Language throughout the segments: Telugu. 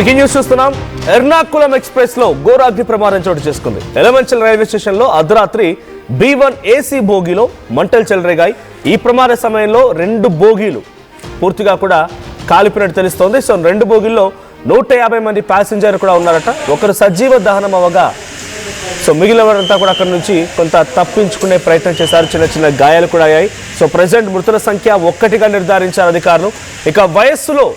బ్రేకింగ్ న్యూస్ చూస్తున్నాం. ఎర్నాకుళం ఎక్స్ప్రెస్ లో ఘోర అగ్ని ప్రమాదం చోటు చేసుకుంది. ఎలమంచల్ రైల్వే స్టేషన్ లో అర్ధరాత్రి B1 AC బోగిలో మంటలు చెలరేగాయి. ఈ ప్రమాద సమయంలో 2 బోగీలు పూర్తిగా కూడా కాలిపోయినట్టు తెలుస్తోంది. సో 2 బోగీల్లో 150 మంది ప్యాసింజర్ కూడా ఉన్నారట. ఒకరు సజీవ దహనం అవగా సో మిగిలిన వారంతా కూడా అక్కడ నుంచి కొంత తప్పించుకునే ప్రయత్నం చేశారు. చిన్న చిన్న గాయాలు కూడా అయ్యాయి. సో ప్రజెంట్ మృతుల సంఖ్య 1గా నిర్ధారించారు అధికారులు. ఇక వయస్సులో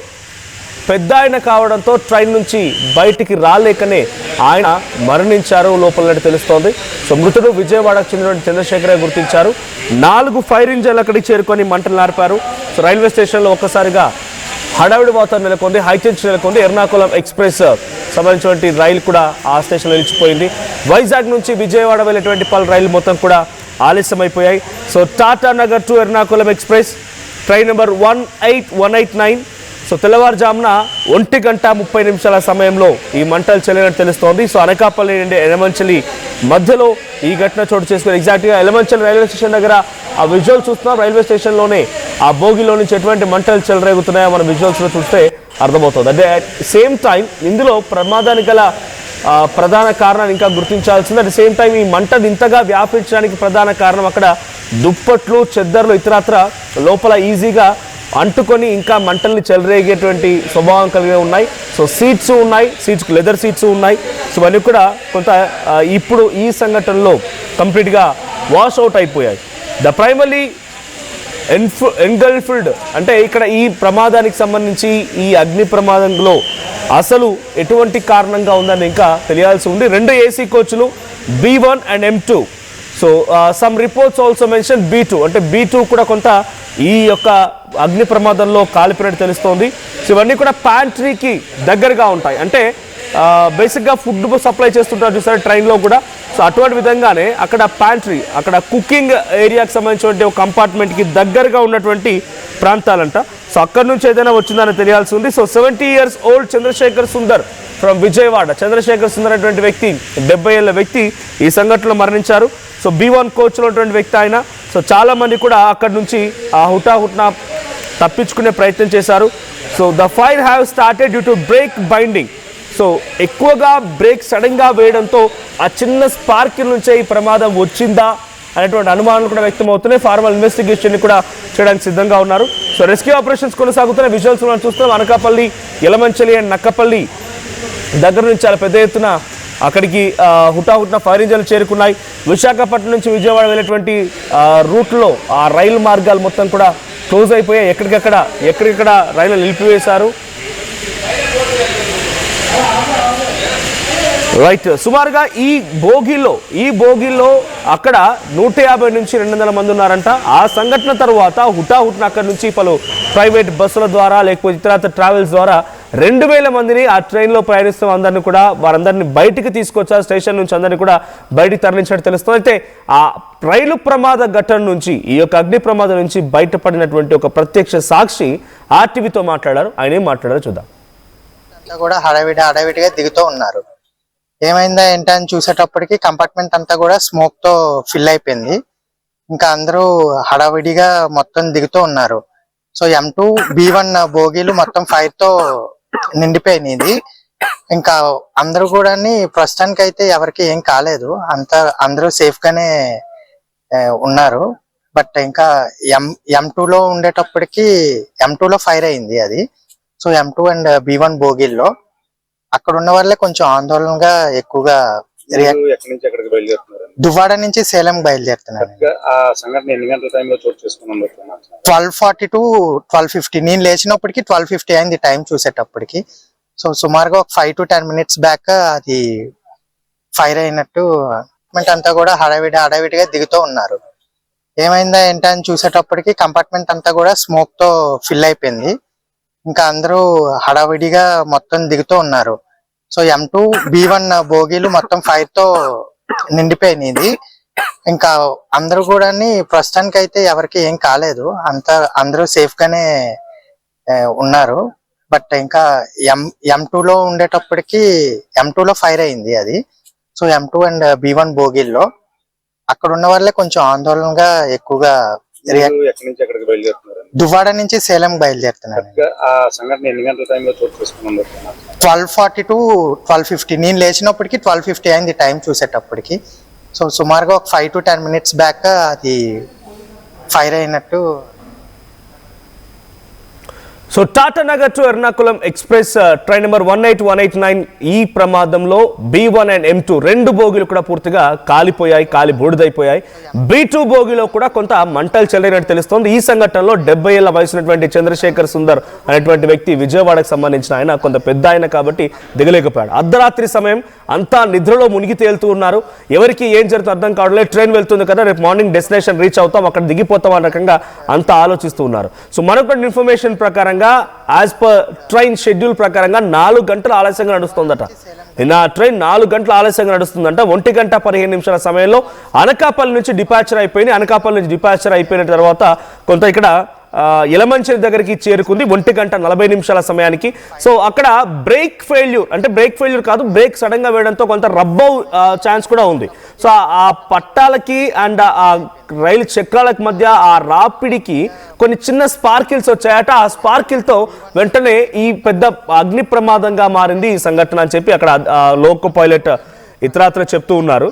పెద్ద ఆయన కావడంతో ట్రైన్ నుంచి బయటికి రాలేకనే ఆయన మరణించారు లోపల తెలుస్తోంది. సో మృతుడు విజయవాడకు చెందిన చంద్రశేఖర్ గుర్తించారు. 4 ఫైర్ ఇంజన్లు అక్కడికి చేరుకొని మంటలు నార్పారు. సో రైల్వే స్టేషన్లో ఒక్కసారిగా హడావిడి వాతావరణం నెలకొంది, హైటెన్షన్ నెలకొంది. ఎర్నాకుళం ఎక్స్ప్రెస్ సంబంధించినటువంటి రైలు కూడా ఆ స్టేషన్లో నిలిచిపోయింది. వైజాగ్ నుంచి విజయవాడ వెళ్ళేటువంటి పలు రైలు మొత్తం కూడా ఆలస్యమైపోయాయి. So Tatanagar to Ernakulam express train number 18189 so తెల్లవారుజామున 1:30 సమయంలో ఈ మంటలు చెల్లినట్టు తెలుస్తోంది. సో అనకాపల్లి నుండి ఎలమంచలి మధ్యలో ఈ ఘటన చోటు చేసుకుని ఎగ్జాక్ట్గా ఎలమంచలి రైల్వే స్టేషన్ దగ్గర ఆ విజువల్ చూస్తున్నాం. రైల్వే స్టేషన్లోనే ఆ బోగిలో నుంచి ఎటువంటి మంటలు చెలరేగుతున్నాయో మన విజువల్స్లో చూస్తే అర్థమవుతుంది. అంటే సేమ్ టైం ఇందులో ప్రమాదానికి గల ప్రధాన కారణాన్ని ఇంకా గుర్తించాల్సింది. అట్ సేమ్ టైం ఈ మంటలు ఇంతగా వ్యాపించడానికి ప్రధాన కారణం అక్కడ దుప్పట్లు, చెద్దర్లు ఇతరత్ర లోపల ఈజీగా అంటుకొని ఇంకా మంటల్ని చెలరేగేటువంటి స్వభావం కలిగి ఉన్నాయి. సో సీట్స్ ఉన్నాయి, సీట్స్ లెదర్ సీట్స్ ఉన్నాయి. సో ఇవన్నీ కూడా కొంత ఇప్పుడు ఈ సంఘటనలో కంప్లీట్గా వాష్ అవుట్ అయిపోయాయి. ద ప్రైమరీ ఎంగల్ఫ్డ్ అంటే ఇక్కడ ఈ ప్రమాదానికి సంబంధించి ఈ అగ్ని ప్రమాదంలో అసలు ఎటువంటి కారణంగా ఉందని ఇంకా తెలియాల్సి ఉంది. 2 AC కోచ్లు B1 and M2. So some reports also mention B2 అంటే B2 కూడా కొంత ఈ యొక్క అగ్ని ప్రమాదంలో కాలిపోయినట్టు తెలుస్తోంది. సో ఇవన్నీ కూడా ప్యాంట్రీకి దగ్గరగా ఉంటాయి. అంటే బేసిక్గా ఫుడ్ సప్లై చేస్తుంటారు చూసారు ట్రైన్లో కూడా. సో అటువంటి విధంగానే అక్కడ ప్యాంట్రీ, అక్కడ కుకింగ్ ఏరియాకి సంబంధించినటువంటి ఒక కంపార్ట్మెంట్కి దగ్గరగా ఉన్నటువంటి ప్రాంతాలంట. సో అక్కడి నుంచి ఏదైనా వచ్చిందని తెలియాల్సి ఉంది. So 70 years old Chandrashekar Sundar from Vijayawada. Chandrashekar Sundar అనేటువంటి వ్యక్తి 70 ఏళ్ల వ్యక్తి ఈ సంఘటనలో మరణించారు. సో B1 కోచ్లో ఉన్నటువంటి వ్యక్తి ఆయన. సో చాలామంది కూడా అక్కడి నుంచి హుటాహుట్న తప్పించుకునే ప్రయత్నం చేశారు. So the fire have started due to break binding. So ఎక్కువగా బ్రేక్ సడన్గా వేయడంతో ఆ చిన్న స్పార్క్ నుంచే ఈ ప్రమాదం వచ్చిందా అనేటువంటి అనుమానాలు కూడా వ్యక్తమవుతున్నాయి. ఫార్మల్ ఇన్వెస్టిగేషన్ కూడా చేయడానికి సిద్ధంగా ఉన్నారు. సో రెస్క్యూ ఆపరేషన్స్ కొనసాగుతున్న విజువల్స్ మనం చూస్తున్నాం. అనకాపల్లి, యలమంచలి అండ్ నక్కపల్లి దగ్గర నుంచి చాలా పెద్ద ఎత్తున అక్కడికి హుటాహుట్న ఫైర్ ఇంజన్లు చేరుకున్నాయి. విశాఖపట్నం నుంచి విజయవాడ వెళ్ళేటువంటి రూట్లో ఆ రైలు మార్గాలు మొత్తం కూడా క్లోజ్ అయిపోయాయి. ఎక్కడికక్కడ రైలు నిలిపివేశారు. రైట్, సుమారుగా ఈ బోగిలో అక్కడ 150 నుంచి 200 మంది ఉన్నారంట. ఆ సంఘటన తర్వాత హుటాహుట్న అక్కడి నుంచి పలు ప్రైవేట్ బస్సుల ద్వారా లేకపోతే ఇతర ట్రావెల్స్ ద్వారా 2000 మందిని ఆ ట్రైన్లో ప్రయాణిస్తున్న అందరినీ కూడా వారందరినీ బయటికి తీసుకొచ్చారు. స్టేషన్ నుంచి అందరినీ కూడా బయటికి తరలించినట్టు తెలుస్తుంది. అయితే ఆ రైలు ప్రమాద ఘటన నుంచి, ఈ యొక్క అగ్ని ప్రమాదం నుంచి బయటపడినటువంటి ఒక ప్రత్యక్ష సాక్షి ఆర్టీవీతో మాట్లాడారు. ఆయన ఏం మాట్లాడారో చూద్దాం. కూడా హడావిడిగా దిగుతూ ఉన్నారు. ఏమైందా ఏంటని చూసేటప్పటికి కంపార్ట్మెంట్ అంతా కూడా స్మోక్ తో ఫిల్ అయిపోయింది. ఇంకా అందరూ హడావిడిగా మొత్తం దిగుతూ ఉన్నారు. సో M2 B1 బోగీలు మొత్తం ఫైర్ తో నిండిపోయినది. ఇంకా అందరూ కూడా ప్రస్తుతానికి అయితే ఎవరికి ఏం కాలేదు, అందరూ సేఫ్ గానే ఉన్నారు. బట్ ఇంకా M2 లో ఉండేటప్పటికి M2 లో ఫైర్ అయింది అది. సో M2 అండ్ B1 బోగీల్లో అక్కడ ఉన్న వాళ్ళే కొంచెం ఆందోళనగా ఎక్కువగా దువ్వాడ నుంచి సేలం బయలుదేరుతున్నారు. 12:40 to 12:50 నేను లేచినప్పటికి 12:50 అయింది టైం చూసేటప్పటికి. సో సుమారుగా ఒక 5 to 10 minutes బ్యాక్ అది ఫైర్ అయినట్టు అంతా కూడా హడావిడిగా దిగుతూ ఉన్నారు. ఏమైందా ఏంటని చూసేటప్పటికి కంపార్ట్మెంట్ అంతా కూడా స్మోక్ తో ఫిల్ అయిపోయింది. ఇంకా అందరూ హడావిడిగా మొత్తం దిగుతూ ఉన్నారు. సో M2 B1 బోగీలు మొత్తం ఫైర్ తో నిండిపోయినది. ఇంకా అందరూ కూడా ప్రస్తుతానికి అయితే ఎవరికి ఏం కాలేదు, అందరూ సేఫ్ గానే ఉన్నారు. బట్ ఇంకా M2 లో ఉండేటప్పటికి M2 లో ఫైర్ అయింది అది. సో M2 అండ్ B1 బోగీల్లో అక్కడ ఉన్న వాళ్ళే కొంచెం ఆందోళనగా ఎక్కువగా ఎక్కడి నుంచి ఎక్కడికి బయలుదేరుతున్నారు? దువ్వాడ నుంచి సేలం బయలుదేరుతున్నాను. ఆ సంఘటన ఎన్ని గంటల టైంలో చోటు చేసుకున్నారు? 12:40 to 12:50. నేను లేచినప్పటికి 12:50 అయింది టైం చూసేటప్పటికి. సో సుమారుగా ఒక 5 to 10 minutes బ్యాక్ అది ఫైర్ అయినట్టు. So Tatanagar to Ernakulam express train number 18189 ఈ ప్రమాదంలో B1 అండ్ M2 రెండు బోగీలు కూడా పూర్తిగా కాలిపోయాయి, బూడిదైపోయాయి. B2 బోగీలో కూడా కొంత మంటలు చెలరినట్టు తెలుస్తోంది. ఈ సంఘటనలో 70 ఏళ్ల వయసున్నటువంటి చంద్రశేఖర్ సుందర్ అనేటువంటి వ్యక్తి విజయవాడకు సంబంధించిన ఆయన, కొంత పెద్ద ఆయన కాబట్టి దిగలేకపోయాడు. అర్ధరాత్రి సమయం, అంతా నిద్రలో మునిగి తేలుతూ ఉన్నారు. ఎవరికి ఏం జరుగుతుంది అర్థం కావట్లేదు. ట్రైన్ వెళ్తుంది కదా, రేపు మార్నింగ్ డెస్టినేషన్ రీచ్ అవుతాం, అక్కడ దిగిపోతాం అన్న రకంగా అంతా ఆలోచిస్తూ ఉన్నారు. సో మనకు ఇన్ఫర్మేషన్ ప్రకారంగా యాజ్ పర్ ట్రైన్ షెడ్యూల్ ప్రకారంగా 4 గంటలు ఆలస్యంగా నడుస్తుందట. నిన్న ట్రైన్ 4 గంటల ఆలస్యంగా నడుస్తుందంట. 1:15 సమయంలో అనకాపల్లి నుంచి డిపాచర్ అయిపోయింది. అనకాపల్లి నుంచి డిపాచర్ అయిపోయిన తర్వాత కొంత ఇక్కడ యలమంచిలి దగ్గరికి చేరుకుంది 1:40 సమయానికి. సో అక్కడ బ్రేక్ ఫెయిల్యూర్ కాదు, బ్రేక్ సడన్ గా వేయడంతో కొంత రబ్బౌ ఛాన్స్ కూడా ఉంది. సో ఆ పట్టాలకి అండ్ ఆ రైలు చక్రాలకు మధ్య ఆ రాపిడికి కొన్ని చిన్న స్పార్కిల్స్ వచ్చాయట. ఆ స్పార్కిల్తో వెంటనే ఈ పెద్ద అగ్ని ప్రమాదంగా మారింది ఈ సంఘటన అని చెప్పి అక్కడ లోకో పైలట్ ఇతరాత్ర చెప్తూ ఉన్నారు.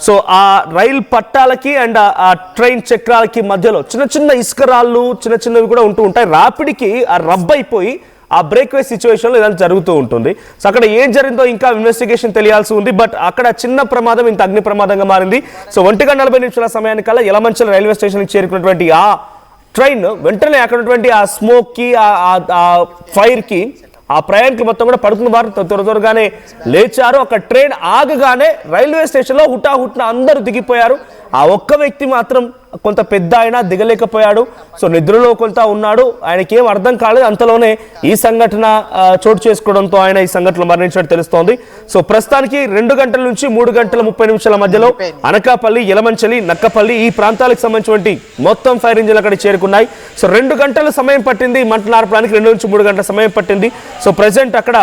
సో ఆ రైలు పట్టాలకి అండ్ ఆ ట్రైన్ చక్రాలకి మధ్యలో చిన్న ఇసుక రాళ్ళు చిన్నవి కూడా ఉంటూ ఉంటాయి. రాపిడికి ఆ రబ్ అయిపోయి ఆ బ్రేక్ వే సిచ్యువేషన్లో ఇదంతా జరుగుతూ ఉంటుంది. సో అక్కడ ఏం జరిగిందో ఇంకా ఇన్వెస్టిగేషన్ తెలియాల్సి ఉంది. బట్ అక్కడ చిన్న ప్రమాదం ఇంత అగ్ని ప్రమాదంగా మారింది. సో 1:40 సమయానికల్లా యలమంచిలి రైల్వే స్టేషన్కి చేరుకున్నటువంటి ఆ ట్రైన్ వెంటనే అక్కడ ఉన్నటువంటి ఆ స్మోక్కి ఆ ఫైర్కి ఆ ప్రయాణికులు మొత్తం కూడా పడుతున్న వారు త్వరగానే లేచారు. అక్కడ ట్రైన్ ఆగగానే రైల్వే స్టేషన్లో హుటాహుట్న అందరూ దిగిపోయారు. ఆ ఒక్క వ్యక్తి మాత్రం కొంత పెద్ద ఆయన దిగలేకపోయాడు. సో నిద్రలో కొంత ఉన్నాడు, ఆయనకి ఏం అర్థం కాలేదు. అంతలోనే ఈ సంఘటన చోటు చేసుకోవడంతో ఆయన ఈ సంఘటనలో మరణించినట్టు తెలుస్తోంది. సో ప్రస్తుతానికి 2 గంటల నుంచి 3:30 మధ్యలో అనకాపల్లి, యలమంచిలి, నక్కపల్లి ఈ ప్రాంతాలకు సంబంధించినటువంటి మొత్తం ఫైర్ ఇంజిన్లు అక్కడ చేరుకున్నాయి. సో 2 గంటల సమయం పట్టింది మంటలు ఆర్పడానికి, 2 నుంచి 3 గంటల సమయం పట్టింది. సో ప్రెసెంట్ అక్కడ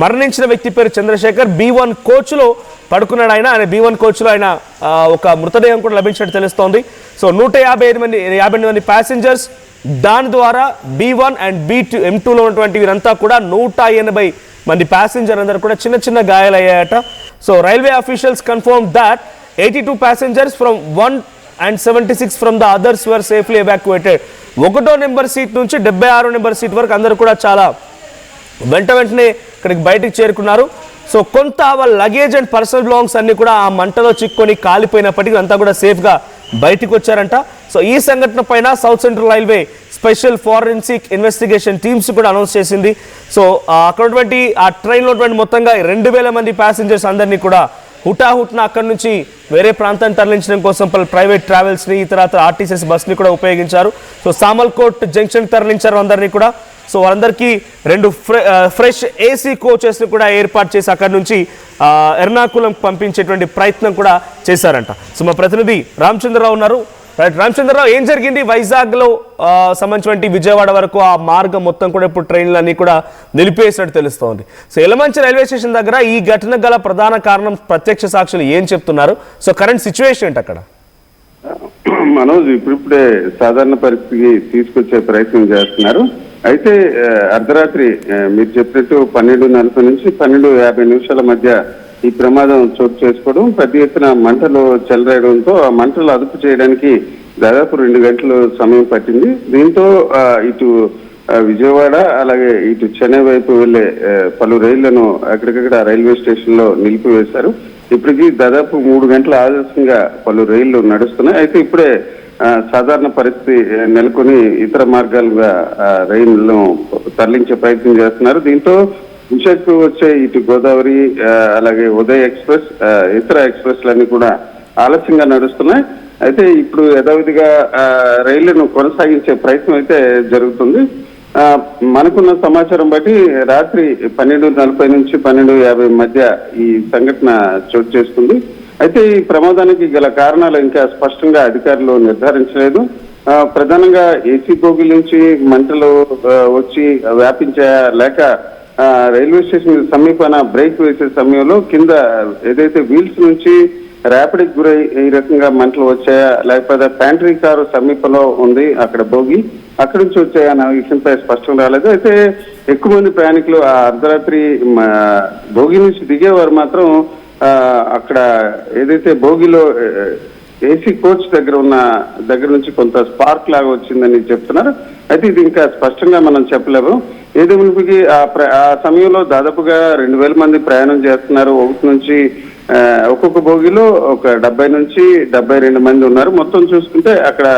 మరణించిన వ్యక్తి పేరు చంద్రశేఖర్. B1 కోచ్లో పడుకున్నాడు ఆయన. B1 కోచ్లో ఆయన ఒక మృతదేహం కూడా లభించినట్టు తెలుస్తోంది. సో 158 మంది ప్యాసింజర్స్, దాని ద్వారా B1 అండ్ B2 M2లో ఉన్నటువంటి వీరంతా కూడా 180 మంది ప్యాసింజర్ అందరూ కూడా చిన్న గాయాలయ్యాయట. So railway officials confirm that 82 passengers from 1 and 76 from the others were safely evacuated. 1వ నెంబర్ సీట్ నుంచి 76వ నెంబర్ సీట్ వరకు అందరూ కూడా చాలా వెంటనే ఇక్కడికి బయటికి చేరుకున్నారు. సో కొంత వాళ్ళ లగేజ్ అండ్ పర్సనల్ బిలాంగ్స్ అన్ని కూడా ఆ మంటలో చిక్కుకొని కాలిపోయినప్పటికీ అంతా కూడా సేఫ్గా బయటికి వచ్చారంట. సో ఈ సంఘటన పైన south central railway special forensic investigation teams కూడా అనౌన్స్ చేసింది. సో అక్కడ ఉన్నటువంటి ఆ ట్రైన్లో ఉన్నటువంటి మొత్తంగా 2000 మంది ప్యాసింజర్స్ అందరినీ కూడా హుటాహుట్న అక్కడి నుంచి వేరే ప్రాంతాన్ని తరలించడం కోసం ప్రైవేట్ ట్రావెల్స్ని, తర్వాత ఆర్టీసీ బస్ని కూడా ఉపయోగించారు. సో సామల్కోట్ జంక్షన్ తరలించారు అందరినీ కూడా. సో వారందరికీ 2 ఫ్రెష్ ఏసీ కోచెస్ని కూడా ఏర్పాటు చేసి అక్కడి నుంచి ఎర్నాకుళం పంపించేటువంటి ప్రయత్నం కూడా చేశారంట. సో మా ప్రతినిధి రామచంద్రరావు ఉన్నారు. రామచంద్రరావు, ఏం జరిగింది వైజాగ్లో సంబంధించినటువంటి విజయవాడ వరకు ఆ మార్గం మొత్తం కూడా ఇప్పుడు ట్రైన్లన్నీ కూడా నిలిపేసినట్టు తెలుస్తోంది. సో యలమంచిలి రైల్వే స్టేషన్ దగ్గర ఈ ఘటన గల ప్రధాన కారణం ప్రత్యక్ష సాక్షులు ఏం చెప్తున్నారు? సో కరెంట్ సిచ్యువేషన్ ఏంటి అక్కడ? మనోజ్, ఇప్పుడిప్పుడే సాధారణ పరిస్థితికి తీసుకొచ్చే ప్రయత్నం చేస్తున్నారు. అయితే అర్ధరాత్రి మీరు చెప్పినట్టు 12:40 నుంచి 12:50 మధ్య ఈ ప్రమాదం చోటు చేసుకోవడం, పెద్ద ఎత్తున మంటలు చెలరేయడంతో ఆ మంటలు అదుపు చేయడానికి దాదాపు 2 గంటలు సమయం పట్టింది. దీంతో ఇటు విజయవాడ అలాగే ఇటు చెన్నై వైపు వెళ్లే పలు రైళ్లను అక్కడికక్కడ రైల్వే స్టేషన్ లో నిలిపివేశారు. ఇప్పటికీ దాదాపు 3 గంటల ఆలస్యంగా పలు రైళ్లు నడుస్తున్నాయి. అయితే ఇప్పుడే సాధారణ పరిస్థితి నెలకొని ఇతర మార్గాలుగా రైళ్లను తరలించే ప్రయత్నం చేస్తున్నారు. దీంతో విశాఖకు వచ్చే ఇటు గోదావరి అలాగే ఉదయ్ ఎక్స్ప్రెస్, ఇతర ఎక్స్ప్రెస్లన్నీ కూడా ఆలస్యంగా నడుస్తున్నాయి. అయితే ఇప్పుడు యథావిధిగా రైళ్లను కొనసాగించే ప్రయత్నం అయితే జరుగుతుంది. మనకున్న సమాచారం బట్టి రాత్రి 12:40 నుంచి 12:50 మధ్య ఈ సంఘటన చోటు చేసుకుంది. అయితే ఈ ప్రమాదానికి గల కారణాలు ఇంకా స్పష్టంగా అధికారులు నిర్ధారించలేదు. ప్రధానంగా ఏసీ బోగి నుంచి మంటలు వచ్చి వ్యాపించాయా, లేక రైల్వే స్టేషన్ సమీపాన బ్రేక్ వేసే సమయంలో కింద ఏదైతే వీల్స్ నుంచి ర్యాపిడ్కి గురై ఈ రకంగా మంటలు వచ్చాయా, లేకపోతే ప్యాంట్రీ కారు సమీపంలో ఉంది అక్కడ బోగి, అక్కడి నుంచి వచ్చాయా అన్న విషయంపై స్పష్టం రాలేదు. అయితే ఎక్కువ మంది ప్రయాణికులు ఆ అర్ధరాత్రి భోగి నుంచి దిగేవారు మాత్రం అక్కడ ఏదైతే భోగిలో ఏసీ కోచ్ దగ్గర నుంచి కొంత స్పార్క్ లాగా వచ్చిందని చెప్తున్నారు. అయితే ఇది ఇంకా స్పష్టంగా మనం చెప్పలేము. ఏదేమిటికి ఆ సమయంలో దాదాపుగా 2000 మంది ప్రయాణం చేస్తున్నారు. ఒకటి నుంచి ఒక్కొక్క బోగిలో ఒక 70 నుంచి 72 మంది ఉన్నారు. మొత్తం చూసుకుంటే అక్కడ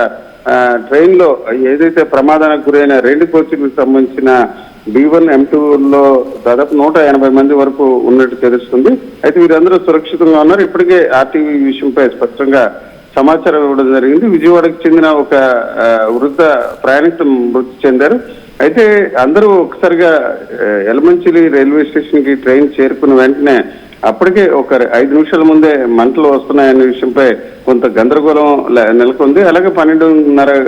ట్రైన్ లో ఏదైతే ప్రమాదానికి గురైన 2 కోచ్లకు సంబంధించిన B1, M2 లో దాదాపు 180 మంది వరకు ఉన్నట్టు తెలుస్తుంది. అయితే వీరందరూ సురక్షితంగా ఉన్నారు. ఇప్పటికే ఆర్టీవీ విషయంపై స్పష్టంగా సమాచారం ఇవ్వడం జరిగింది. విజయవాడకు చెందిన ఒక వృద్ధ ప్రయాణికులు మృతి చెందారు. అయితే అందరూ ఒకసారిగా యలమంచిలి రైల్వే స్టేషన్ కి ట్రైన్ చేరుకున్న వెంటనే అప్పటికే ఒక 5 నిమిషాల ముందే మంటలు వస్తున్నాయనే విషయంపై కొంత గందరగోళం నెలకొంది. అలాగే 12:30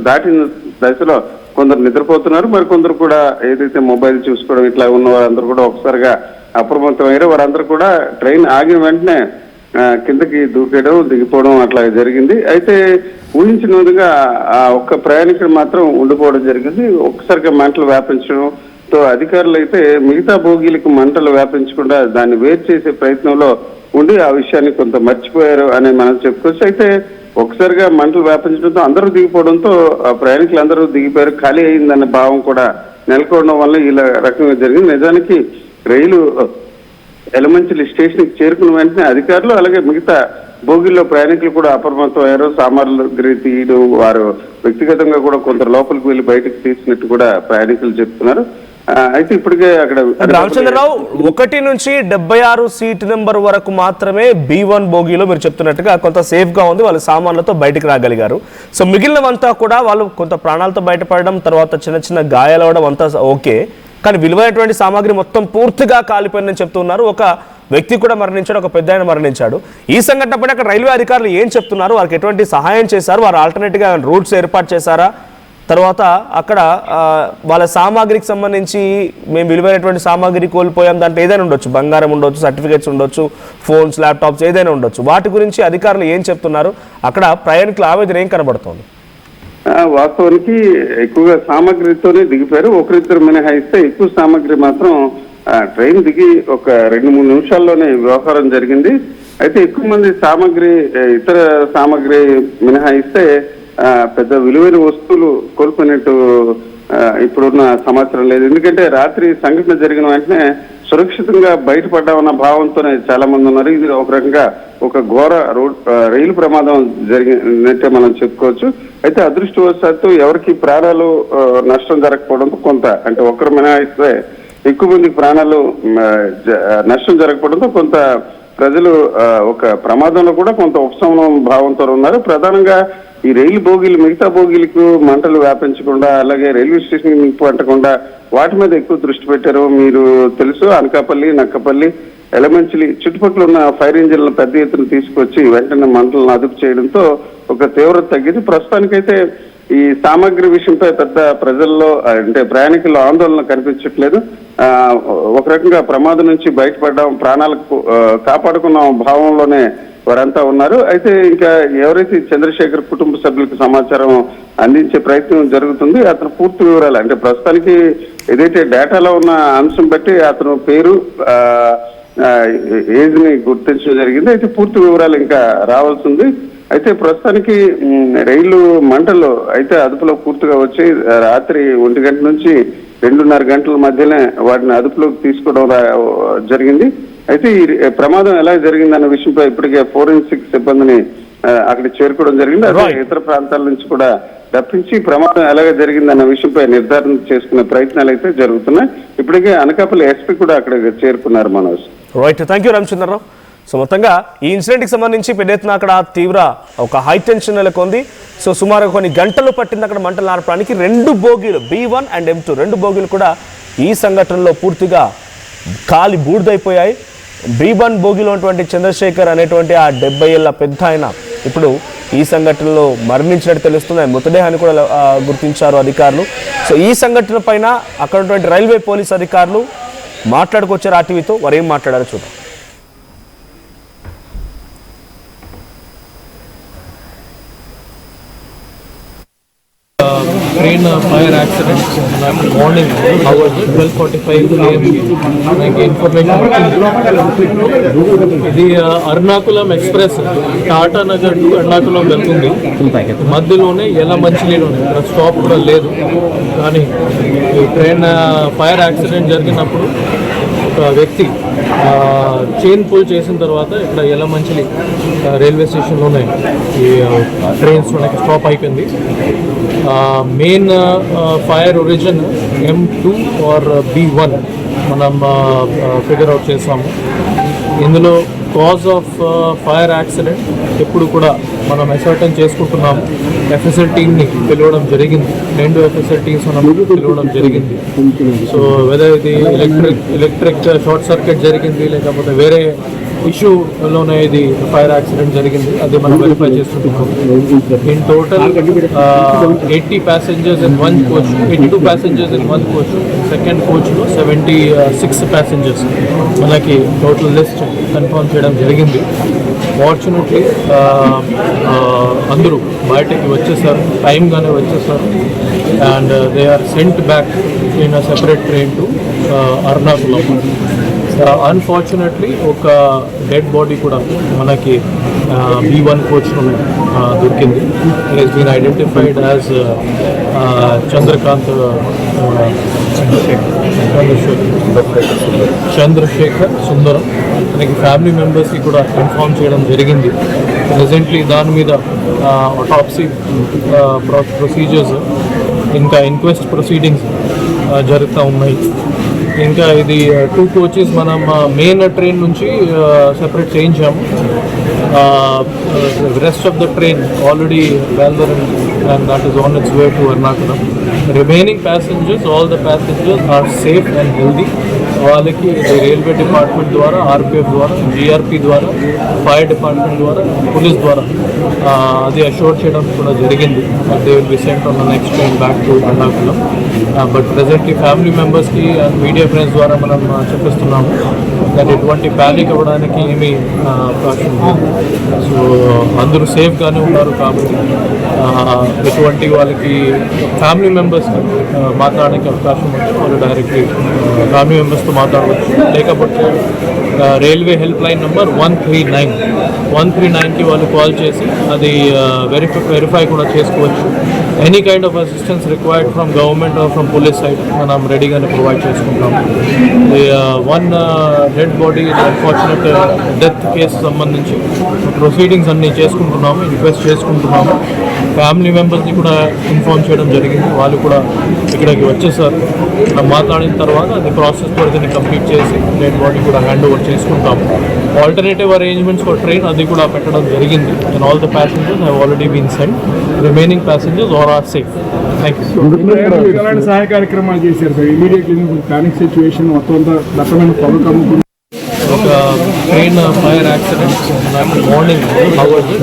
దాటిన దశలో కొందరు నిద్రపోతున్నారు, మరి కొందరు కూడా ఏదైతే మొబైల్ చూసుకోవడం ఇట్లా ఉన్న వారందరూ కూడా ఒకసారిగా అప్రమత్తమయ్యారు. వారందరూ కూడా ట్రైన్ ఆగిన వెంటనే కిందకి దూకేయడం, దిగిపోవడం అట్లా జరిగింది. అయితే ఊహించిన విధంగా ఆ ఒక్క ప్రయాణికుడు మాత్రం ఉండిపోవడం జరిగింది. ఒక్కసారిగా మంటలు వ్యాపించడంతో అధికారులు అయితే మిగతా బోగీలకు మంటలు వ్యాపించకుండా దాన్ని వేరు చేసే ప్రయత్నంలో ఉండి ఆ విషయాన్ని కొంత మర్చిపోయారు అని మనం చెప్పుకోవచ్చు. అయితే ఒకసారిగా మంటలు వ్యాపించడంతో అందరూ దిగిపోవడంతో ప్రయాణికులు అందరూ దిగిపోయారు, ఖాళీ అయిందన్న భావం కూడా నెలకొనడం వల్ల ఇలా రకంగా జరిగింది. నిజానికి రైలు యలమంచిలి స్టేషన్ కి చేరుకున్న వెంటనే అధికారులు అలాగే మిగతా బోగిల్లో ప్రయాణికులు కూడా అప్రమత్తం అయ్యారు. సామాన్లు తీయడం, వారు వ్యక్తిగతంగా కూడా కొందరు లోపలికి వెళ్లి బయటకు తీసినట్టు కూడా ప్రయాణికులు చెప్తున్నారు. అయితే ఇప్పటికే అక్కడ రామచంద్రరావు 1 నుంచి 76 సీట్ నెంబర్ వరకు మాత్రమే B1 బోగిలో మీరు చెప్తున్నట్టుగా కొంత సేఫ్ గా ఉంది, వాళ్ళు సామాన్లతో బయటకు రాగలిగారు. సో మిగిలినవంతా కూడా వాళ్ళు కొంత ప్రాణాలతో బయటపడడం, తర్వాత చిన్న చిన్న గాయాలవడం అంతా ఓకే, కానీ విలువైనటువంటి సామాగ్రి మొత్తం పూర్తిగా కాలిపోయిందని చెప్తున్నారు. ఒక వ్యక్తి కూడా మరణించాడు, ఒక పెద్ద ఆయన మరణించాడు. ఈ సంఘటన పైన అక్కడ రైల్వే అధికారులు ఏం చెప్తున్నారు, వారికి ఎటువంటి సహాయం చేశారు, వారు ఆల్టర్నేట్గా రూట్స్ ఏర్పాటు చేశారా, తర్వాత అక్కడ వాళ్ళ సామాగ్రికి సంబంధించి మేము విలువైనటువంటి సామాగ్రి కోల్పోయాం, దాంట్లో ఏదైనా ఉండొచ్చు, బంగారం ఉండొచ్చు, సర్టిఫికేట్స్ ఉండొచ్చు, ఫోన్స్, ల్యాప్టాప్స్ ఏదైనా ఉండొచ్చు, వాటి గురించి అధికారులు ఏం చెప్తున్నారు, అక్కడ ప్రయాణికుల ఆవేదన ఏం కనబడుతోంది? వాస్తవానికి ఎక్కువగా సామాగ్రితోనే దిగిపోయారు. ఒకరిద్దరు మినహాయిస్తే ఎక్కువ సామాగ్రి మాత్రం ట్రైన్ దిగి ఒక 2-3 నిమిషాల్లోనే వ్యవహారం జరిగింది. అయితే ఎక్కువ మంది ఇతర సామాగ్రి మినహాయిస్తే పెద్ద విలువైన వస్తువులు కోల్పోయినట్టు ఇప్పుడున్న సమాచారం లేదు. ఎందుకంటే రాత్రి సంఘటన జరిగిన వెంటనే సురక్షితంగా బయటపడ్డామన్న భావంతోనే చాలా మంది ఉన్నారు. ఇది ఒక రకంగా ఒక ఘోర రైలు ప్రమాదం జరిగినట్టే మనం చెప్పుకోవచ్చు. అయితే అదృష్టవశాత్తు ఎవరికి ప్రాణాలు నష్టం జరగకపోవడంతో కొంత, అంటే ఒక్కరు మినహాయిస్తే ఎక్కువ మందికి ప్రాణాలు నష్టం జరగకపోవడంతో కొంత ప్రజలు ఒక ప్రమాదంలో కూడా కొంత ఉపశమనం భావంతో ఉన్నారు. ప్రధానంగా ఈ రైలు బోగీలు మిగతా బోగీలకు మంటలు వ్యాపించకుండా, అలాగే రైల్వే స్టేషన్ నిప్పు అంటకుండా వాటి మీద ఎక్కువ దృష్టి పెట్టారు. మీరు తెలుసు, అనకాపల్లి, నక్కపల్లి, యలమంచిలి చుట్టుపక్కల ఉన్న ఫైర్ ఇంజిన్లను పెద్ద ఎత్తున తీసుకొచ్చి వెంటనే మంటలను అదుపు చేయడంతో ఒక తీవ్రత తగ్గింది. ప్రస్తుతానికైతే ఈ సామాగ్రి విషయంపై పెద్ద ప్రజల్లో, అంటే ప్రయాణికుల్లో ఆందోళన కనిపించట్లేదు. ఒక రకంగా ప్రమాదం నుంచి బయటపడ్డాం, ప్రాణాలకు కాపాడుకున్న భావంలోనే వారంతా ఉన్నారు. అయితే ఇంకా ఎవరైతే చంద్రశేఖర్ కుటుంబ సభ్యులకు సమాచారం అందించే ప్రయత్నం జరుగుతుంది. అతను పూర్తి వివరాలు, అంటే ప్రస్తుతానికి ఏదైతే డేటాలో ఉన్న అంశం బట్టి అతను పేరు, ఏజ్ ని గుర్తించడం జరిగింది. అయితే పూర్తి వివరాలు ఇంకా రావాల్సింది. అయితే ప్రస్తుతానికి రైలు మంటలు అయితే అదుపులో పూర్తిగా వచ్చి రాత్రి 1 గంట నుంచి 2:30 గంటల మధ్యనే వాటిని అదుపులోకి తీసుకోవడం జరిగింది. అయితే ఈ ప్రమాదం ఎలా జరిగిందన్న విషయంపై ఇప్పటికే ఫోరెన్సిక్ సిబ్బందిని అక్కడ చేరుకోవడం జరిగింది. అదే ఇతర ప్రాంతాల నుంచి కూడా తప్పించి ప్రమాదం ఎలాగ జరిగిందన్న విషయంపై నిర్ధారణ చేసుకునే ప్రయత్నాలు అయితే జరుగుతున్నాయి. ఇప్పటికే అనకాపల్లి ఎస్పీ కూడా అక్కడ చేరుకున్నారు. Manoj, right, thank you Ramachandra Rao. So మొత్తంగా ఈ ఇన్సిడెంట్కి సంబంధించి పెద్ద ఎత్తున అక్కడ తీవ్ర ఒక హై టెన్షన్ నెలకొంది. సో సుమారు కొన్ని గంటలు పట్టింది అక్కడ మంటలు నార్పడానికి. 2 బోగీలు B1 అండ్ M2 2 బోగీలు కూడా ఈ సంఘటనలో పూర్తిగా కాలి బూడిదైపోయాయి. B1 బోగిలో ఉన్నటువంటి చంద్రశేఖర్ అనేటువంటి ఆ 70 ఏళ్ల పెద్ద ఆయన ఇప్పుడు ఈ సంఘటనలో మరణించినట్టు తెలుస్తుంది. మృతదేహాన్ని కూడా గుర్తించారు అధికారులు. సో ఈ సంఘటన పైన అక్కడ ఉన్నటువంటి రైల్వే పోలీస్ అధికారులు మాట్లాడుకొచ్చారు ఆర్టీవీతో. వారు ఏం మాట్లాడారో చూద్దాం. ట్రైన్ ఫైర్ యాక్సిడెంట్ నాకు మార్నింగ్ అవర్స్ 12:45 AM నాకు ఇన్ఫర్మేషన్ వచ్చింది. ఇది అరుణాకులం ఎక్స్ప్రెస్ టాటా నగర్ టు అరుణాకులం వెళ్తుంది. మధ్యలోనే ఎలా మంచినీళ్ళలోనే ఇక్కడ స్టాప్ కూడా లేదు. కానీ ఈ ట్రైన్ ఫైర్ యాక్సిడెంట్ జరిగినప్పుడు ఒక వ్యక్తి చైన్ పుల్ చేసిన తర్వాత ఇక్కడ ఎలమంచిలి రైల్వే స్టేషన్లోనే ఈ ట్రైన్స్ మనకి స్టాప్ అయిపోయింది. Main fire origin M2 are B1 మనం ఫిగర్ అవుట్ చేసాము. ఇందులో కాజ్ ఆఫ్ ఫైర్ యాక్సిడెంట్ ఎప్పుడు కూడా మనం అసర్టైన్ చేసుకుంటున్నాము. ఎఫ్ఎస్ఎల్ టీమ్ని పిలవడం జరిగింది. 2 ఎఫ్ఎస్ఎల్ టీమ్స్ మనం పిలవడం జరిగింది. సో వెదర్ ఇది ఎలక్ట్రిక్ షార్ట్ సర్క్యూట్ జరిగింది లేకపోతే వేరే ఇష్యూలోనే ఇది ఫైర్ యాక్సిడెంట్ జరిగింది, అది మనం వెరిఫై చేస్తున్నాం. In total 80 passengers in one coach, 82 passengers in one coach. Second కోచ్లో 76 passengers మనకి టోటల్ లిస్ట్ కన్ఫర్మ్ చేయడం జరిగింది. ఫార్చునేట్లీ అందరూ బయటకి వచ్చేసారు, టైంగానే వచ్చేసారు. And they are sent back in a separate train to Ernakulam. Unfortunately ఒక డెడ్ బాడీ కూడా మనకి B1 కోచ్లోనే దొరికింది. It has been identified as Chandrasekhar Sundaram. మనకి ఫ్యామిలీ మెంబర్స్కి కూడా ఇన్ఫార్మ్ చేయడం జరిగింది. ప్రెజెంట్లీ దాని మీద ఆటాప్సీ ప్రొసీజర్స్ ఇంకా ఇన్క్వెస్ట్ ప్రొసీడింగ్స్ జరుగుతూ ఉన్నాయి. ఇంకా ఇది 2 కోచెస్ మనం మెయిన్ ట్రైన్ నుంచి సెపరేట్ చేయించాము. Rest of the train already బయలుదేరింది and that is on its way to Ernakulam. Remaining passengers, all the passengers are safe and healthy. వాళ్ళకి రైల్వే డిపార్ట్మెంట్ ద్వారా, ఆర్పిఎఫ్ ద్వారా, జిఆర్పి ద్వారా, ఫైర్ డిపార్ట్మెంట్ ద్వారా, పోలీస్ ద్వారా అది అష్యూర్ చేయడం కూడా జరిగింది. They will be sent on the next train back to Ernakulam. But presently family మెంబర్స్కి అండ్ మీడియా ఫ్రెండ్స్ ద్వారా మనం చెప్పిస్తున్నాము దాన్ని ఎటువంటి ప్యానిక్ అవ్వడానికి ఏమీ అవకాశం లేదు. సో అందరూ సేఫ్గానే ఉన్నారు కాబట్టి ఎటువంటి వాళ్ళకి ఫ్యామిలీ మెంబర్స్కి మాట్లాడడానికి అవకాశం ఉంది. వాళ్ళు డైరెక్ట్లీ ఫ్యామిలీ మెంబర్స్తో మాట్లాడవచ్చు. లేకపోతే రైల్వే హెల్ప్ లైన్ నెంబర్ 139కి వాళ్ళు కాల్ చేసి అది వెరిఫై కూడా చేసుకోవచ్చు. Any kind of assistance required from government are from police side మనం రెడీగానే ప్రొవైడ్ చేసుకుంటాం. One dead body unfortunate death case సంబంధించి ప్రొసీడింగ్స్ అన్నీ చేసుకుంటున్నాము, ఇన్క్వెస్ట్ చేసుకుంటున్నాము. ఫ్యామిలీ మెంబర్స్ని కూడా ఇన్ఫార్మ్ చేయడం జరిగింది. వాళ్ళు కూడా ఇక్కడికి వచ్చేసారు. మాట్లాడిన తర్వాత అది ప్రాసెస్ వరకు కంప్లీట్ చేసి డెడ్ బాడీ కూడా హ్యాండ్ ఓవర్ చేసుకుంటాము. ఆల్టర్నేటివ్ అరేంజ్మెంట్స్ ఫర్ ట్రైన్ అది కూడా పెట్టడం జరిగింది. And all the passengers have already been sent. Remaining passengers are safe. Thank you. ఎలాంటి సహాయ కార్యక్రమాలు చేశారు సార్? ఇమీడియట్లీ ప్లానింగ్ సిచ్యువేషన్ మొత్తం అంతా దట్టమైన పొగ కమ్ముకుంది. ఒక train fire accident morning hours